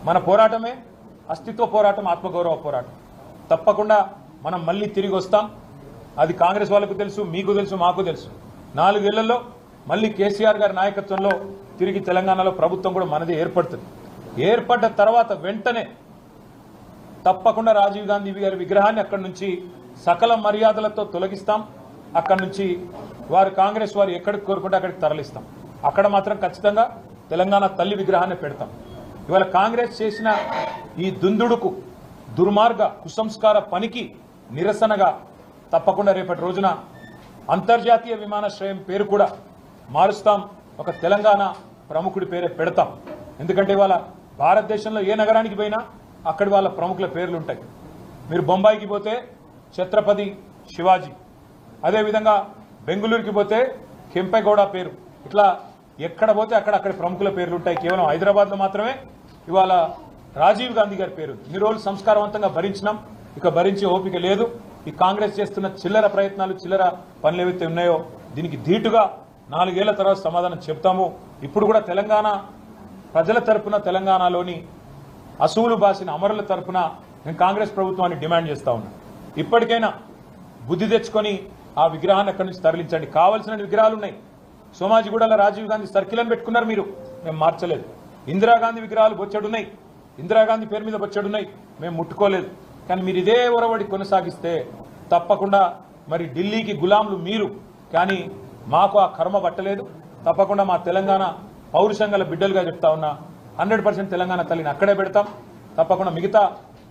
మన పోరాటమే అస్తిత్వ పోరాటం, ఆత్మగౌరవ పోరాటం. తప్పకుండా మనం మళ్ళీ తిరిగి వస్తాం. అది కాంగ్రెస్ వాళ్ళకు తెలుసు, మీకు తెలుసు, మాకు తెలుసు. 4 ఏళ్లలో మళ్ళీ కేసీఆర్ గారి నాయకత్వంలో తిరిగి తెలంగాణలో ప్రభుత్వం కూడా మనది ఏర్పడుతుంది. ఏర్పడ్డ తర్వాత వెంటనే తప్పకుండా రాజీవ్ గాంధీ గారి విగ్రహాన్ని అక్కడి నుంచి సకల మర్యాదలతో తొలగిస్తాం. అక్కడి నుంచి వారు కాంగ్రెస్ వారు ఎక్కడికి కోరుకుంటే అక్కడికి తరలిస్తాం. అక్కడ మాత్రం ఖచ్చితంగా తెలంగాణ తల్లి విగ్రహాన్ని పెడతాం. ఇవాళ కాంగ్రెస్ చేసిన ఈ దుందుడుకు, దుర్మార్గ కుసంస్కార పనికి నిరసనగా తప్పకుండా రేపటి రోజున అంతర్జాతీయ విమానాశ్రయం పేరు కూడా మారుస్తాం. ఒక తెలంగాణ ప్రముఖుడి పేరే పెడతాం. ఎందుకంటే ఇవాళ భారతదేశంలో ఏ నగరానికి పోయినా అక్కడి వాళ్ళ ప్రముఖుల పేర్లు ఉంటాయి. మీరు బొంబాయికి పోతే ఛత్రపతి శివాజీ, అదేవిధంగా బెంగళూరుకి పోతే కెంపెగౌడ పేరు, ఇట్లా ఎక్కడ పోతే అక్కడి ప్రముఖుల పేర్లు ఉంటాయి. కేవలం హైదరాబాద్లో మాత్రమే ఇవాళ రాజీవ్ గాంధీ గారి పేరు. ఇన్ని రోజులు సంస్కారవంతంగా భరించినాం, ఇక భరించే ఓపిక లేదు. ఈ కాంగ్రెస్ చేస్తున్న చిల్లర ప్రయత్నాలు, చిల్లర పనులు ఏవైతే ఉన్నాయో దీనికి ధీటుగా 4 ఏళ్ల తర్వాత సమాధానం చెప్తాము. ఇప్పుడు కూడా తెలంగాణ ప్రజల తరపున, తెలంగాణలోని అసూలు బాసిన అమరుల తరపున నేను కాంగ్రెస్ ప్రభుత్వాన్ని డిమాండ్ చేస్తా ఉన్నా. ఇప్పటికైనా బుద్ధి తెచ్చుకొని ఆ విగ్రహాన్ని అక్కడి నుంచి తరలించండి. కావాల్సిన విగ్రహాలు ఉన్నాయి. సోమాజిగూడలో రాజీవ్ గాంధీ సర్కిల్ అని పెట్టుకున్నారు మీరు, మేము మార్చలేదు. ఇందిరాగాంధీ విగ్రహాలు బొచ్చెడున్నాయి, ఇందిరాగాంధీ పేరు మీద బొచ్చెడున్నాయి, మేము ముట్టుకోలేదు. కానీ మీరు ఇదే ఒరవడి కొనసాగిస్తే తప్పకుండా మరి ఢిల్లీకి గులాంలు మీరు, కానీ మాకు ఆ కర్మ పట్టలేదు. తప్పకుండా మా తెలంగాణ పౌరుషంగల బిడ్డలుగా చెప్తా ఉన్నా 100% తెలంగాణ తల్లిని అక్కడే పెడతాం. తప్పకుండా మిగతా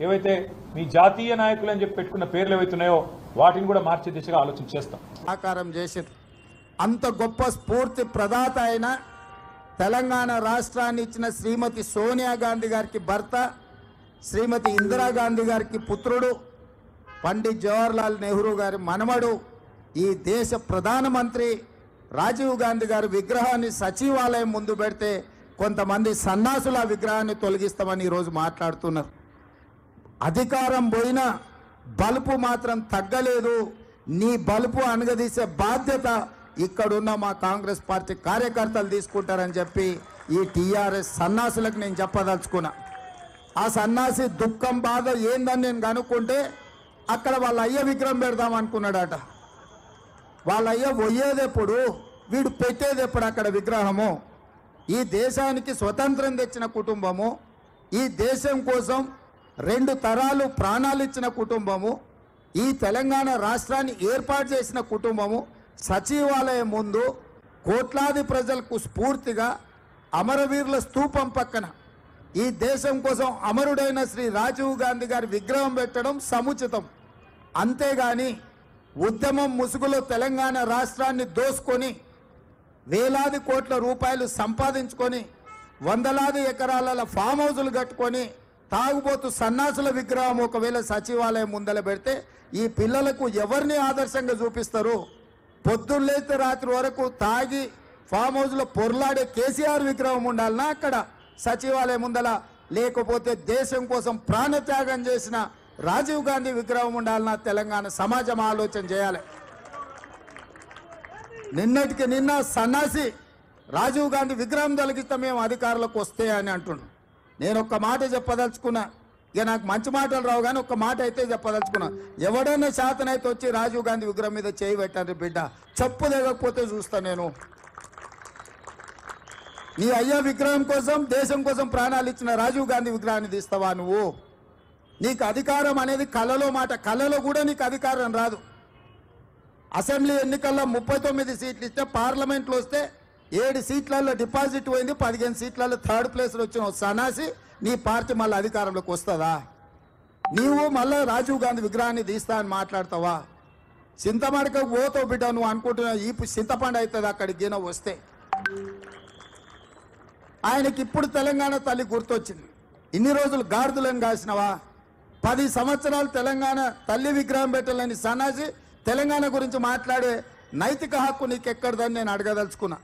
ఏవైతే మీ జాతీయ నాయకులు అని చెప్పి పెట్టుకున్న పేర్లు ఏవైతున్నాయో వాటిని కూడా మార్చే దిశగా ఆలోచన చేస్తాం. ఆకారం చేసింది. అంత గొప్ప స్ఫూర్తి ప్రదాత అయిన తెలంగాణ రాష్ట్రాన్ని ఇచ్చిన శ్రీమతి సోనియా గాంధీ గారికి భర్త, శ్రీమతి ఇందిరాగాంధీ గారికి పుత్రుడు, పండిత్ జవహర్లాల్ నెహ్రూ గారి మనమడు, ఈ దేశ ప్రధానమంత్రి రాజీవ్ గాంధీ గారి విగ్రహాన్ని సచివాలయం ముందు పెడితే కొంతమంది సన్నాసుల విగ్రహాన్ని తొలగిస్తామని ఈరోజు మాట్లాడుతున్నారు. అధికారం పోయినా బలుపు మాత్రం తగ్గలేదు. నీ బలుపు అనగదీసే బాధ్యత ఇక్కడున్న మా కాంగ్రెస్ పార్టీ కార్యకర్తలు తీసుకుంటారని చెప్పి ఈ టీఆర్ఎస్ సన్నాసులకు నేను చెప్పదలుచుకున్నా. ఆ సన్నాసి దుఃఖం, బాధ ఏందని నేను కనుక్కుంటే అక్కడ వాళ్ళ అయ్య విగ్రహం పెడదాం అనుకున్నాడట. వాళ్ళ అయ్య పోయేదెప్పుడు, వీడు పెట్టేదెప్పుడు అక్కడ విగ్రహము? ఈ దేశానికి స్వతంత్రం తెచ్చిన కుటుంబము, ఈ దేశం కోసం 2 తరాలు ప్రాణాలు ఇచ్చిన కుటుంబము, ఈ తెలంగాణ రాష్ట్రాన్ని ఏర్పాటు చేసిన కుటుంబము సచివాలయం ముందు కోట్లాది ప్రజలకు స్ఫూర్తిగా అమరవీరుల స్తూపం పక్కన ఈ దేశం కోసం అమరుడైన శ్రీ రాజీవ్ గాంధీ గారి విగ్రహం పెట్టడం సముచితం. అంతేగాని ఉద్యమం ముసుగులో తెలంగాణ రాష్ట్రాన్ని దోసుకొని వేలాది కోట్ల రూపాయలు సంపాదించుకొని వందలాది ఎకరాల ఫామ్ హౌజులు కట్టుకొని తాగుబోతు సన్నాసుల విగ్రహం ఒకవేళ సచివాలయం ముందల పెడితే ఈ పిల్లలకు ఎవరిని ఆదర్శంగా చూపిస్తారు? పొద్దున్నేస్తే రాత్రి వరకు తాగి ఫామ్ హౌస్లో పొర్లాడే కేసీఆర్ విగ్రహం ఉండాలన్నా అక్కడ సచివాలయం ముందల? లేకపోతే దేశం కోసం ప్రాణత్యాగం చేసిన రాజీవ్ గాంధీ విగ్రహం ఉండాలన్నా? తెలంగాణ సమాజం ఆలోచన చేయాలి. నిన్నటికి నిన్న సన్నాసి రాజీవ్ గాంధీ విగ్రహం తొలగిస్తే మేము అధికారులకు వస్తే అని అంటున్నాం. నేను ఒక్క మాట చెప్పదలుచుకున్నా. ఇక నాకు మంచి మాటలు రావు కానీ ఒక్క మాట అయితే చెప్పదలుచుకున్నా. ఎవడైనా శాతనైతే వచ్చి రాజీవ్ గాంధీ విగ్రహం మీద చేయి పెట్టండి బిడ్డ, చెప్పు దిగకపోతే చూస్తా నేను. నీ అయ్యా విగ్రహం కోసం, దేశం కోసం ప్రాణాలు ఇచ్చిన రాజీవ్ గాంధీ విగ్రహాన్ని తీస్తావా నువ్వు? నీకు అధికారం అనేది కళలో మాట, కళలో కూడా నీకు అధికారం రాదు. అసెంబ్లీ ఎన్నికల్లో 39 సీట్లు ఇస్తే, పార్లమెంట్లో వస్తే 7 సీట్లలో డిపాజిట్ పోయింది, 15 సీట్లలో 3rd ప్లేస్లో వచ్చిన సన్నాసి నీ పార్టీ మళ్ళీ అధికారంలోకి వస్తుందా? నీవు మళ్ళీ రాజీవ్ గాంధీ విగ్రహాన్ని తీస్తా అని మాట్లాడతావా? చింతమడకకు పోతావు బిడ్డ నువ్వు అనుకుంటున్నావు. ఈ చింతపండు అవుతుంది అక్కడికి గిన వస్తే. ఆయనకి ఇప్పుడు తెలంగాణ తల్లి గుర్తొచ్చింది. ఇన్ని రోజులు గాడిదలను కాసినవా? 10 సంవత్సరాలు తెలంగాణ తల్లి విగ్రహం పెట్టాలని సన్నాసి తెలంగాణ గురించి మాట్లాడే నైతిక హక్కు నీకు ఎక్కడదని నేను అడగదలుచుకున్నా.